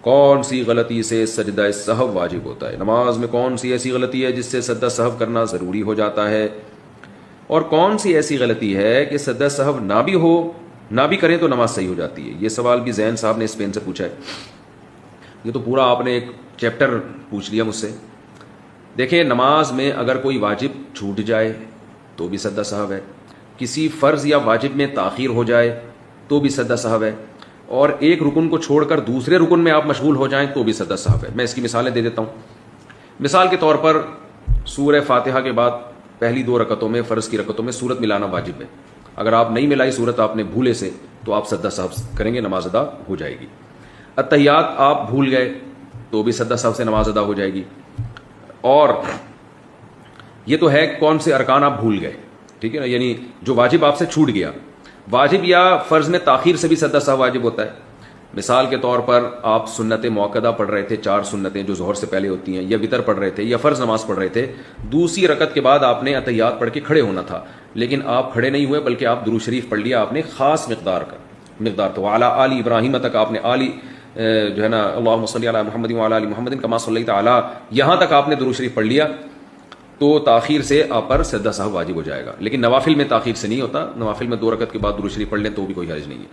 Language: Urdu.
کون سی غلطی سے سجدہ سہو واجب ہوتا ہے؟ نماز میں کون سی ایسی غلطی ہے جس سے سجدہ سہو کرنا ضروری ہو جاتا ہے، اور کون سی ایسی غلطی ہے کہ سجدہ سہو نہ بھی کریں تو نماز صحیح ہو جاتی ہے؟ یہ سوال بھی زین صاحب نے اسپین سے پوچھا ہے. یہ تو پورا آپ نے ایک چیپٹر پوچھ لیا مجھ سے. دیکھیں، نماز میں اگر کوئی واجب چھوٹ جائے تو بھی سجدہ سہو ہے، کسی فرض یا واجب میں تاخیر ہو جائے تو بھی سجدہ سہو ہے، اور ایک رکن کو چھوڑ کر دوسرے رکن میں آپ مشغول ہو جائیں تو بھی سجدہ سہو ہے. میں اس کی مثالیں دے دیتا ہوں. مثال کے طور پر سورہ فاتحہ کے بعد پہلی 2 رکعتوں میں، فرض کی رکعتوں میں سورت ملانا واجب ہے. اگر آپ نہیں ملائی سورت آپ نے بھولے سے تو آپ سجدہ سہو کریں گے، نماز ادا ہو جائے گی. اتحیات آپ بھول گئے تو بھی سجدہ سہو سے نماز ادا ہو جائے گی. اور یہ تو ہے کون سے ارکان آپ بھول گئے، ٹھیک ہے نا، یعنی جو واجب آپ سے چھوٹ گیا. واجب یا فرض میں تاخیر سے بھی سجدہ سہو واجب ہوتا ہے. مثال کے طور پر آپ سنت موقدہ پڑھ رہے تھے، 4 سنتیں جو ظہر سے پہلے ہوتی ہیں، یا وتر پڑھ رہے تھے، یا فرض نماز پڑھ رہے تھے. دوسری رکعت کے بعد آپ نے اتحیات پڑھ کے کھڑے ہونا تھا، لیکن آپ کھڑے نہیں ہوئے بلکہ آپ درود شریف پڑھ لیا. آپ نے خاص مقدار تو اعلیٰ آل ابراہیم تک آپ نے جو ہے نا اللہم صلی علی محمد وعلی آل محمد کما صلیت علی، یہاں تک آپ نے درود شریف پڑھ لیا تو تاخیر سے آپ پر سجدہ سہو واجب ہو جائے گا. لیکن نوافل میں تاخیر سے نہیں ہوتا. نوافل میں 2 رکعت کے بعد درود شریف پڑھ لیں تو بھی کوئی حرج نہیں ہے.